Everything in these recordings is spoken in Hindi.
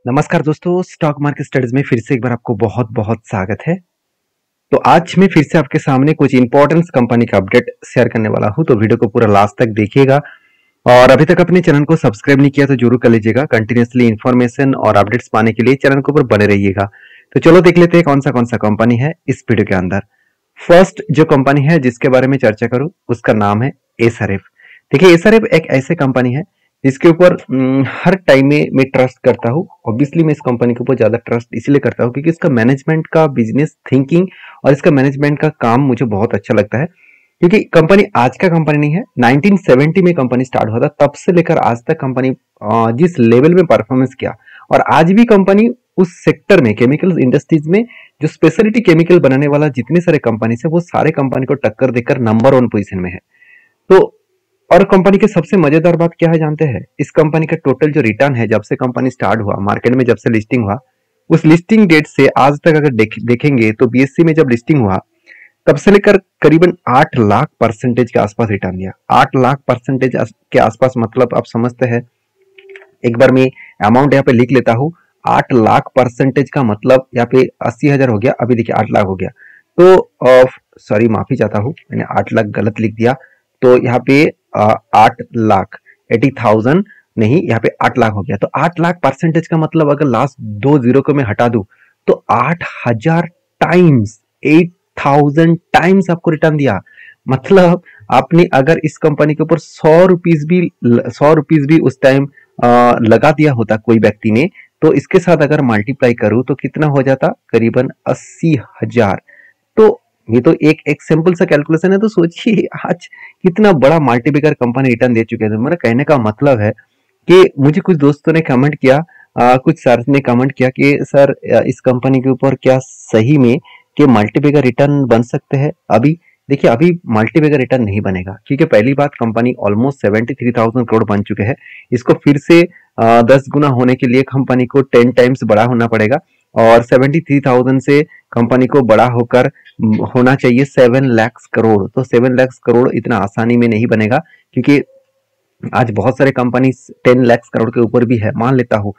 नमस्कार दोस्तों, स्टॉक मार्केट स्टडीज में फिर से एक बार आपको बहुत बहुत स्वागत है। तो आज मैं फिर से आपके सामने कुछ इंपॉर्टेंट कंपनी का अपडेट शेयर करने वाला हूं, तो वीडियो को पूरा लास्ट तक देखिएगा। और अभी तक अपने चैनल को सब्सक्राइब नहीं किया तो जरूर कर लीजिएगा। कंटिन्यूसली इन्फॉर्मेशन और अपडेट्स पाने के लिए चैनल के ऊपर बने रहिएगा। तो चलो देख लेते हैं कौन सा कंपनी है इस वीडियो के अंदर। फर्स्ट जो कंपनी है जिसके बारे में चर्चा करूं उसका नाम है एसआरएफ। देखिए, एसआरएफ एक ऐसे कंपनी है जिसके ऊपर हर टाइम में मैं ट्रस्ट करता हूँ। ऑब्वियसली मैं इस कंपनी के ऊपर ज्यादा ट्रस्ट इसलिए करता हूँ क्योंकि इसका मैनेजमेंट का बिजनेस थिंकिंग और इसका मैनेजमेंट का काम मुझे बहुत अच्छा लगता है। क्योंकि कंपनी आज का कंपनी नहीं है, 1970 में कंपनी स्टार्ट हुआ था, तब से लेकर आज तक कंपनी जिस लेवल में परफॉर्मेंस किया और आज भी कंपनी उस सेक्टर में केमिकल इंडस्ट्रीज में जो स्पेशलिटी केमिकल बनाने वाला जितने सारे कंपनी है वो सारे कंपनी को टक्कर देकर नंबर 1 पोजीशन में है। तो और कंपनी की सबसे मजेदार बात क्या है जानते हैं? इस कंपनी का टोटल जो रिटर्न है जब से कंपनी स्टार्ट हुआ मार्केट में, जब से लिस्टिंग हुआ, उस लिस्टिंग डेट से आज तक अगर देखेंगे तो बीएससी में जब लिस्टिंग हुआ तब से लेकर करीबन 8 लाख परसेंटेज के आसपास रिटर्न दिया। 8 लाख परसेंटेज के आसपास मतलब आप समझते हैं। एक बार मैं अमाउंट यहाँ पे लिख लेता हूँ। 8 लाख परसेंटेज का मतलब यहाँ पे 80,000 हो गया, अभी देखिए 8 लाख हो गया। तो सॉरी, माफी चाहता हूँ, मैंने 8 लाख गलत लिख दिया। तो यहाँ पे 8 लाख 80,000 नहीं, यहाँ पे 8 लाख हो गया। तो 8 लाख परसेंटेज का मतलब अगर लास्ट 2 जीरो को मैं हटा दूं तो 8,000 टाइम्स, 8,000 टाइम्स आपको रिटर्न दिया। मतलब आपने अगर इस कंपनी के ऊपर 100 रुपीज भी उस टाइम लगा दिया होता कोई व्यक्ति ने, तो इसके साथ अगर मल्टीप्लाई करूं तो कितना हो जाता? करीबन 80,000। तो ये तो एक सिंपल सा कैलकुलेशन है। तो सोचिए आज कितना बड़ा मल्टीप्लिकेटर कंपनी रिटर्न दे चुके हैं। मेरा कहने का मतलब है कि मुझे कुछ दोस्तों ने कमेंट किया, कुछ सर ने कमेंट किया कि सर इस कंपनी के ऊपर क्या सही में कि मल्टीप्लिकेटर रिटर्न बन सकते हैं? अभी देखिए, अभी मल्टीप्लिकेटर रिटर्न नहीं बनेगा क्योंकि पहली बात कंपनी ऑलमोस्ट 73,000 करोड़ बन चुके हैं। इसको फिर से 10 गुना होने के लिए कंपनी को 10 टाइम्स बड़ा होना पड़ेगा और 73,000 से कंपनी को बड़ा होकर होना चाहिए 7 लाख करोड़। तो 7 लाख करोड़ इतना आसानी में नहीं बनेगा क्योंकि आज बहुत सारे कंपनी 10 लाख करोड़ के ऊपर भी है, मान लेता हूँ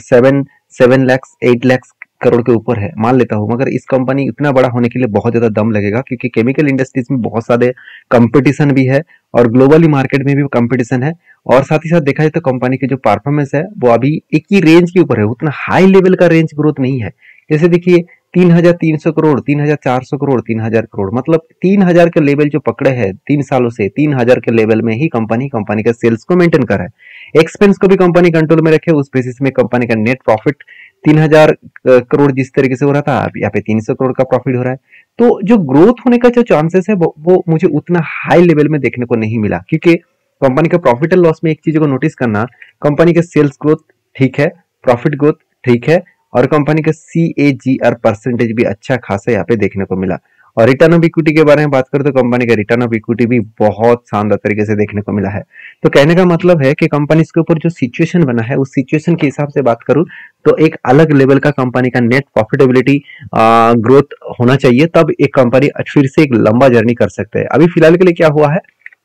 7 लाख 8 लाख करोड़ के ऊपर है, मान लेता हूँ। मगर इस कंपनी इतना बड़ा होने के लिए बहुत ज्यादा दम लगेगा क्योंकि केमिकल इंडस्ट्रीज में बहुत सारे कंपटीशन भी है और ग्लोबली मार्केट में भी कंपटीशन है। और साथ ही साथ देखा जाए तो कंपनी की जो परफॉर्मेंस है वो अभी एक ही रेंज के ऊपर है, उतना हाई लेवल का रेंज ग्रोथ नहीं है। जैसे देखिए 3,300 करोड़, 3,400 करोड़, 3,000 करोड़, मतलब 3,000 के लेवल जो पकड़े हैं 3 सालों से, 3,000 के लेवल में ही कंपनी का सेल्स को मेंटेन कर रहा है। एक्सपेंस को भी कंपनी कंट्रोल में रखे, उस बेसिस में कंपनी का नेट प्रॉफिट 3,000 करोड़ जिस तरीके से हो रहा था, यहाँ पे 300 करोड़ का प्रॉफिट हो रहा है। तो जो ग्रोथ होने का जो चांसेस है वो मुझे उतना हाई लेवल में देखने को नहीं मिला क्योंकि कंपनी का प्रॉफिट एंड लॉस में एक चीज को नोटिस करना, कंपनी का सेल्स ग्रोथ ठीक है, प्रॉफिट ग्रोथ ठीक है और कंपनी का CAGR परसेंटेज भी अच्छा खासा यहाँ पे देखने को मिला। और रिटर्न ऑफ इक्विटी के बारे में बात करें तो कंपनी का रिटर्न ऑफ इक्विटी भी बहुत शानदार तरीके से देखने को मिला है। तो कहने का मतलब है कि कंपनी के ऊपर जो सिचुएशन बना है उस सिचुएशन के हिसाब से बात करूं तो एक अलग लेवल का कंपनी का नेट प्रॉफिटेबिलिटी ग्रोथ होना चाहिए, तब एक कंपनी फिर से एक लंबा जर्नी कर सकते हैं। अभी फिलहाल के लिए क्या हुआ है,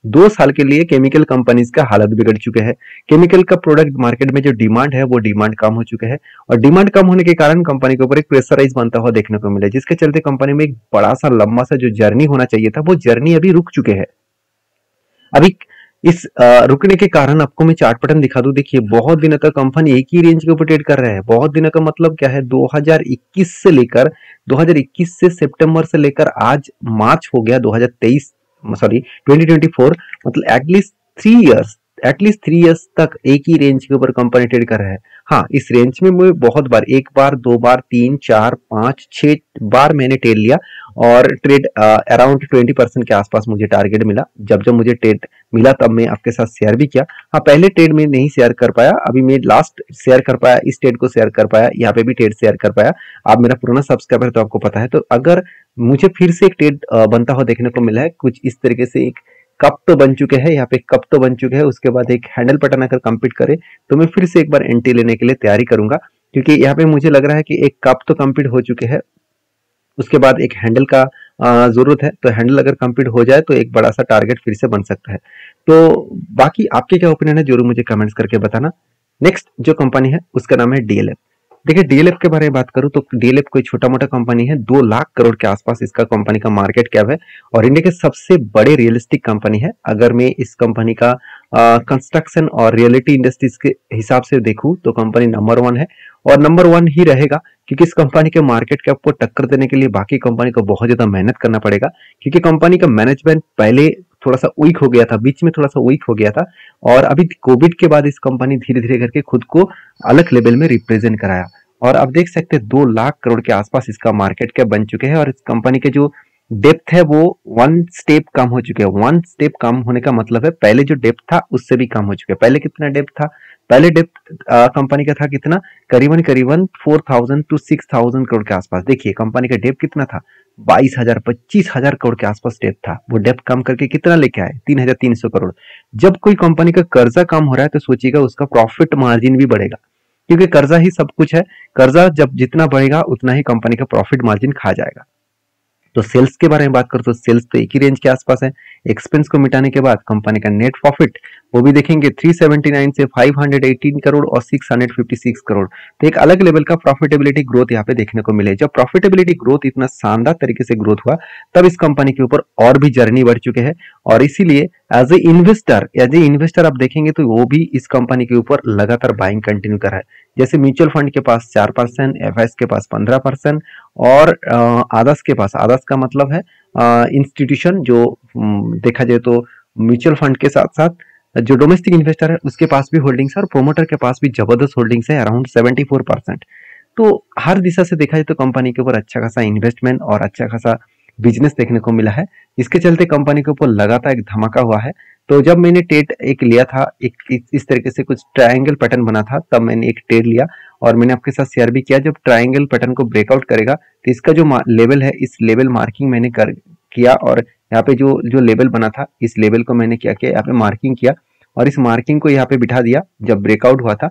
2 साल के लिए केमिकल कंपनीज का हालत बिगड़ चुके हैं। केमिकल का प्रोडक्ट मार्केट में जो डिमांड है वो डिमांड कम हो चुके हैं और डिमांड कम होने के कारण कंपनी के ऊपर एक प्रेशराइज बनता हुआ देखने को मिला, जिसके चलते कंपनी में एक बड़ा सा लंबा सा जो जर्नी होना चाहिए था वो जर्नी अभी रुक चुके हैं। अभी इस रुकने के कारण आपको मैं चार्ट पैटर्न दिखा दूं। देखिए, बहुत दिनों तक कंपनी एक ही रेंज के ऊपर ट्रेड कर रहा है। बहुत दिनों का मतलब क्या है, 2021 से सितंबर से लेकर आज मार्च हो गया 2024, मतलब एटलीस्ट 3 इयर्स तक एक ही रेंज के ऊपर कंपनी ट्रेड कर रहा है। हाँ, इस रेंज में मैं बहुत बार, 1 बार 2 बार 3 4 5 6 बार मैंने ट्रेड लिया और ट्रेड अराउंड 20% के आसपास मुझे टारगेट मिला। जब जब मुझे ट्रेड मिला तब मैं आपके साथ शेयर भी किया। हाँ, पहले ट्रेड में नहीं शेयर कर पाया, अभी मैं लास्ट शेयर कर पाया, इस ट्रेड को शेयर कर पाया, यहाँ पे भी ट्रेड शेयर कर पाया। आप मेरा पुराना सब्सक्राइबर तो आपको पता है। तो अगर मुझे फिर से एक ट्रेड बनता हुआ देखने को मिला है कुछ इस तरीके से, एक कप तो बन चुके हैं, यहाँ पे कप तो बन चुके हैं, उसके बाद एक हैंडल पैटर्न अगर कंप्लीट करे तो मैं फिर से एक बार एंट्री लेने के लिए तैयारी करूंगा क्योंकि यहाँ पे मुझे लग रहा है कि एक कप तो कंप्लीट हो चुके हैं, उसके बाद एक हैंडल का जरूरत है। तो हैंडल अगर कंप्लीट हो जाए तो एक बड़ा सा टारगेट फिर से बन सकता है। तो बाकी आपके क्या ओपिनियन है जरूर मुझे कमेंट्स करके बताना। नेक्स्ट जो कंपनी है उसका नाम है डीएलएफ। देखिए डीएलएफ के बारे में बात करूं तो डीएलएफ कोई छोटा मोटा कंपनी है, 2 लाख करोड़ के आसपास इसका कंपनी का मार्केट कैप है और इंडिया के सबसे बड़े रियलिस्टिक कंपनी है। अगर मैं इस कंपनी का कंस्ट्रक्शन और रियलिटी इंडस्ट्रीज के हिसाब से देखूं तो कंपनी नंबर 1 है और नंबर 1 ही रहेगा, क्योंकि इस कंपनी के मार्केट कैप को टक्कर देने के लिए बाकी कंपनी को बहुत ज्यादा मेहनत करना पड़ेगा, क्योंकि कंपनी का मैनेजमेंट पहले थोड़ा सा वीक हो गया था, बीच में थोड़ा सा वीक हो गया था और अभी कोविड के बाद इस कंपनी धीरे धीरे करके खुद को अलग लेवल में रिप्रेजेंट कराया और आप देख सकते हैं 2 लाख करोड़ के आसपास इसका मार्केट कैप बन चुके हैं और इस कंपनी के जो डेप्थ है वो 1 स्टेप कम हो चुके हैं। 1 स्टेप कम होने का मतलब है पहले जो डेप्थ था उससे भी कम हो चुके हैं। पहले कितना डेप्थ था? पहले डेप्थ कंपनी का था कितना? करीबन करीबन 4000 to 6000 करोड़ के आसपास। देखिए कंपनी का डेप्थ कितना था? 22,000 25,000 करोड़ के आसपास डेप्थ था। वो डेप्थ कम करके कितना लेके आए? 3,300 करोड़। जब कोई कंपनी का कर्जा कम हो रहा है तो सोचिएगा उसका प्रॉफिट मार्जिन भी बढ़ेगा, क्योंकि कर्जा ही सब कुछ है। कर्जा जब जितना बढ़ेगा उतना ही कंपनी का प्रॉफिट मार्जिन खा जाएगा। तो सेल्स के बारे में बात करो तो सेल्स तो एक ही रेंज के आसपास है। एक्सपेंस को मिटाने के बाद कंपनी का नेट प्रॉफिट वो भी देखेंगे 379 से 518 करोड़ और 656 करोड़। तो एक अलग लेवल का प्रॉफिटेबिलिटी ग्रोथ यहाँ पे देखने को मिले। जब प्रॉफिटेबिलिटी ग्रोथ इतना शानदार तरीके से ग्रोथ हुआ तब इस कंपनी के ऊपर और भी जर्नी बढ़ चुके हैं और इसीलिए एज ए इन्वेस्टर आप देखेंगे तो वो भी इस कंपनी के ऊपर लगातार बाइंग कंटिन्यू कर रहा है। जैसे म्यूचुअल फंड के पास 4%, एफआईएस के पास 15% और आदर्श के पास, आदर्श का मतलब है इंस्टीट्यूशन जो देखा जाए तो म्यूचुअल फंड के साथ साथ जो डोमेस्टिक इन्वेस्टर है उसके पास भी होल्डिंग्स है और प्रोमोटर के पास भी जबरदस्त होल्डिंग्स है, अराउंड 74%। तो हर दिशा से देखा जाए तो कंपनी के ऊपर अच्छा खासा इन्वेस्टमेंट और अच्छा खासा बिजनेस देखने को मिला है। इसके चलते कंपनी के ऊपर लगातार एक धमाका हुआ है। तो जब मैंने ट्रेड एक लिया था, एक इस तरीके से कुछ ट्रायंगल पैटर्न बना था, तब मैंने एक ट्रेड लिया और मैंने आपके साथ शेयर भी किया। जब ट्रायंगल पैटर्न को ब्रेकआउट करेगा तो इसका जो लेवल है, इस लेवल मार्किंग मैंने किया और यहाँ पे जो जो लेवल बना था इस लेवल को मैंने क्या किया, यहाँ पे मार्किंग किया और इस मार्किंग को यहाँ पे बिठा दिया। जब ब्रेकआउट हुआ था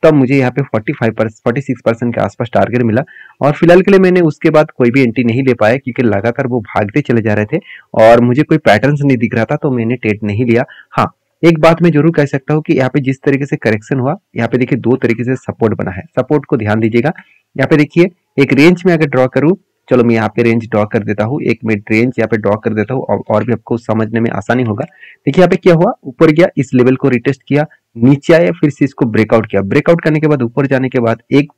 तब मुझे यहाँ पे 46% के आसपास टारगेट मिला और फिलहाल के लिए मैंने उसके बाद कोई भी एंट्री नहीं ले पाया, क्योंकि लगातार वो भागते चले जा रहे थे और मुझे कोई पैटर्न्स नहीं दिख रहा था, तो मैंने ट्रेड नहीं लिया। हाँ, एक बात मैं जरूर कह सकता हूँ कि यहाँ पे जिस तरीके से करेक्शन हुआ, यहाँ पे देखिए 2 तरीके से सपोर्ट बना है। सपोर्ट को ध्यान दीजिएगा। यहाँ पे देखिए एक रेंज में अगर ड्रॉ करूँ, चलो मैं यहाँ पे रेंज ड्रॉ कर देता हूँ, एक मिड रेंज यहाँ पे ड्रॉ कर देता हूँ और भी आपको समझने में आसानी होगा। देखिए यहाँ पे क्या हुआ, ऊपर गया, इस लेवल को रिटेस्ट किया, नीचे आया, फिर से इसको ब्रेकआउट किया। ब्रेकआउट करने के बाद ऊपर जाने के बाद एक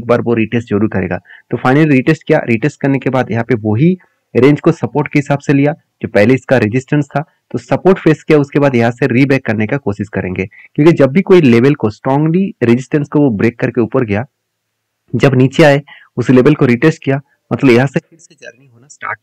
बार वो रिटेस्ट जरूर करेगा। तो फाइनली रिटेस्ट किया, रिटेस्ट करने के बाद यहाँ पे वही रेंज को सपोर्ट के हिसाब से लिया जो पहले इसका रेजिस्टेंस था। तो सपोर्ट फेस किया, उसके बाद यहाँ से रीबैक करने का कोशिश करेंगे, क्योंकि जब भी कोई लेवल को स्ट्रांगली रेजिस्टेंस को वो ब्रेक करके ऊपर गया, जब नीचे आए उस लेवल को रिटेस्ट किया, मतलब यहाँ से फिर से जर्नी होना स्टार्ट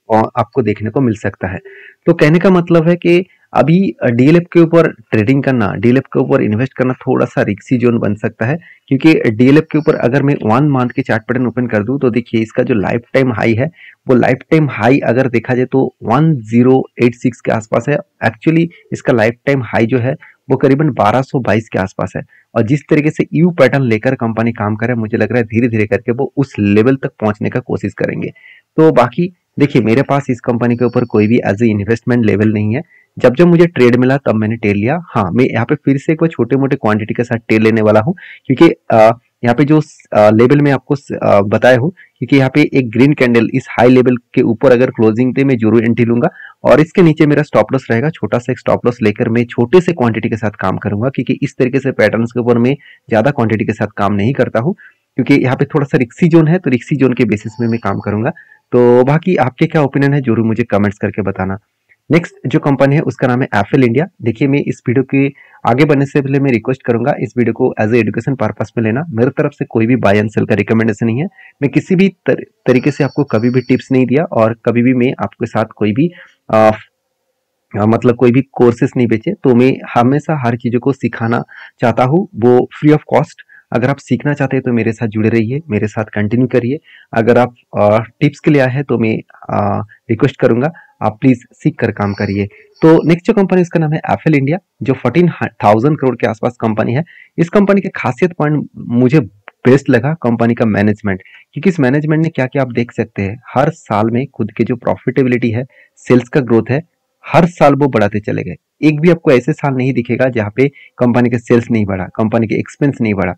और आपको देखने को मिल सकता है। तो कहने का मतलब है कि अभी डीएलएफ के ऊपर ट्रेडिंग करना, डीएलएफ के ऊपर इन्वेस्ट करना थोड़ा सा रिस्की जोन बन सकता है, क्योंकि डीएलएफ के ऊपर अगर मैं 1 मंथ के चार्ट पैटर्न ओपन कर दूं तो देखिए इसका जो लाइफ टाइम हाई है वो लाइफ टाइम हाई अगर देखा जाए तो 1086 के आसपास है। एक्चुअली इसका लाइफ टाइम हाई जो है वो करीबन 1222 के आसपास है और जिस तरीके से यू पैटर्न लेकर कंपनी काम करे, मुझे लग रहा है धीरे धीरे करके वो उस लेवल तक पहुंचने का कोशिश करेंगे। तो बाकी देखिए मेरे पास इस कंपनी के ऊपर कोई भी एज ए इन्वेस्टमेंट लेवल नहीं है। जब जब मुझे ट्रेड मिला तब मैंने ट्रेड लिया। हाँ, मैं यहाँ पे फिर से कोई छोटे मोटे क्वांटिटी के साथ ट्रेड लेने वाला हूँ, क्योंकि यहाँ पे जो लेवल में आपको बताया हूँ, क्योंकि यहाँ पे एक ग्रीन कैंडल इस हाई लेवल के ऊपर अगर क्लोजिंग पे मैं जरूर एंट्री लूंगा और इसके नीचे मेरा स्टॉप लॉस रहेगा। छोटा सा एक स्टॉप लॉस लेकर मैं छोटे से क्वांटिटी के साथ काम करूंगा, क्योंकि इस तरीके से पैटर्न्स के ऊपर मैं ज्यादा क्वांटिटी के साथ काम नहीं करता हूँ, क्योंकि यहाँ पे थोड़ा सा रिक्सी जोन है, तो रिक्सी जोन के बेसिस में मैं काम करूंगा। तो बाकी आपके क्या ओपिनियन है जरूर मुझे कमेंट्स करके बताना। नेक्स्ट जो कंपनी है उसका नाम है एफएल इंडिया। देखिए मैं इस वीडियो के आगे बढ़ने से पहले मैं रिक्वेस्ट करूंगा इस वीडियो को एज ए एजुकेशन पर्पस में लेना। मेरे तरफ से कोई भी बाय एंड सेल का रिकमेंडेशन नहीं है। मैं किसी भी तरीके से आपको कभी भी टिप्स नहीं दिया और कभी भी मैं आपके साथ कोई भी मतलब कोई भी कोर्सेस नहीं बेचे। तो मैं हमेशा हर चीज़ों को सिखाना चाहता हूँ, वो फ्री ऑफ कॉस्ट। अगर आप सीखना चाहते हैं तो मेरे साथ जुड़े रहिए, मेरे साथ कंटिन्यू करिए। अगर आप टिप्स के लिए आए हैं तो मैं रिक्वेस्ट करूंगा आप प्लीज सीख कर काम करिए। तो नेक्स्ट जो कंपनी उसका नाम है एफएल इंडिया, जो 14,000 करोड़ के आसपास कंपनी है। इस कंपनी के खासियत पॉइंट मुझे बेस्ट लगा कंपनी का मैनेजमेंट, क्योंकि इस मैनेजमेंट ने क्या क्या आप देख सकते हैं, हर साल में खुद के जो प्रॉफिटेबिलिटी है, सेल्स का ग्रोथ है, हर साल वो बढ़ाते चले गए। एक भी आपको ऐसे साल नहीं दिखेगा जहाँ पे कंपनी का सेल्स नहीं बढ़ा, कंपनी के एक्सपेंस नहीं बढ़ा,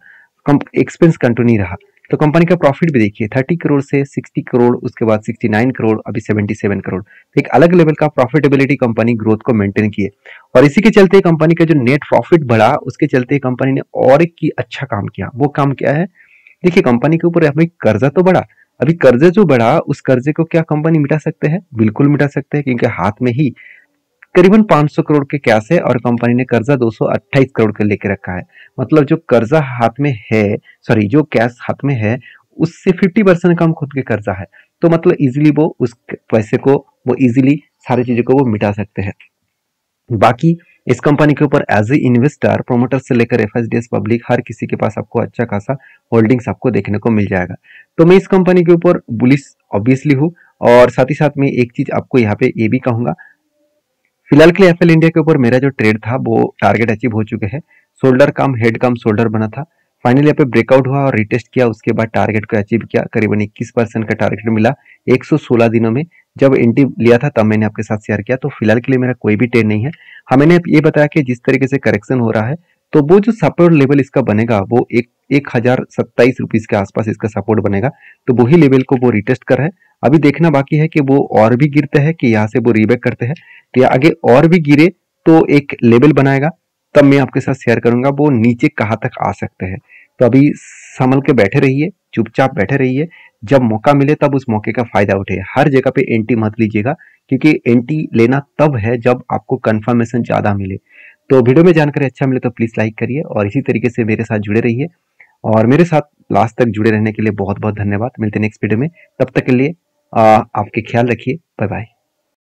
एक्सपेंस कंटिन्यू रहा। तो कंपनी का प्रॉफिट भी देखिए 30 करोड़ से 60 करोड़, उसके बाद 69 करोड़, अभी 77 करोड़। एक अलग लेवल का प्रॉफिटेबिलिटी कंपनी ग्रोथ को मेंटेन किए, और इसी के चलते कंपनी का जो नेट प्रॉफिट बढ़ा, उसके चलते कंपनी ने और एक की अच्छा काम किया। वो काम क्या है? देखिए, कंपनी के ऊपर अभी कर्जा तो बढ़ा, अभी कर्जे जो बढ़ा उस कर्जे को क्या कंपनी मिटा सकते हैं? बिल्कुल मिटा सकते हैं, क्योंकि हाथ में ही करीबन 500 करोड़ के कैश है और कंपनी ने कर्जा 228 करोड़ का लेके रखा है। मतलब जो कर्जा हाथ में है, सॉरी, जो कैश हाथ में है उससे 50% कम खुद के कर्जा है। तो मतलब इजीली वो उस पैसे को वो इजीली सारी चीजों को वो मिटा सकते हैं। बाकी इस कंपनी के ऊपर एज ए इन्वेस्टर, प्रोमोटर से लेकर एफएसडीएस पब्लिक, हर किसी के पास आपको अच्छा खासा होल्डिंग्स आपको देखने को मिल जाएगा। तो मैं इस कंपनी के ऊपर बुलिश ऑब्वियसली हूँ, और साथ ही साथ में एक चीज आपको यहाँ पे ये भी कहूंगा, फिलहाल के लिए एफएल इंडिया के ऊपर मेरा जो ट्रेड था वो टारगेट अचीव हो चुके हैं। शोल्डर कम हेड कम शोल्डर बना था, फाइनली यहाँ पे ब्रेकआउट हुआ और रिटेस्ट किया, उसके बाद टारगेट को अचीव किया, करीबन 21% का टारगेट मिला 116 दिनों में। जब एंट्री लिया था तब मैंने आपके साथ शेयर किया। तो फिलहाल के लिए मेरा कोई भी ट्रेड नहीं है। हाँ, मैंने ये बताया कि जिस तरीके से करेक्शन हो रहा है तो वो जो सपोर्ट लेवल इसका बनेगा वो 1027 रुपीज के आसपास इसका सपोर्ट बनेगा। तो वही लेवल को वो रिटेस्ट कर रहा है। अभी देखना बाकी है कि वो और भी गिरते हैं कि यहाँ से वो रीबैक करते हैं, तो या आगे और भी गिरे तो एक लेवल बनाएगा, तब मैं आपके साथ शेयर करूंगा वो नीचे कहाँ तक आ सकते हैं। तो अभी संभल के बैठे रहिए, चुपचाप बैठे रहिए, जब मौका मिले तब उस मौके का फायदा उठे। हर जगह पे एंट्री मत लीजिएगा, क्योंकि एंट्री लेना तब है जब आपको कंफर्मेशन ज्यादा मिले। तो वीडियो में जानकारी अच्छा मिले तो प्लीज लाइक करिए, और इसी तरीके से मेरे साथ जुड़े रहिए, और मेरे साथ लास्ट तक जुड़े रहने के लिए बहुत बहुत धन्यवाद। मिलते हैं नेक्स्ट वीडियो में, तब तक के लिए आपके ख्याल रखिए। Bye bye.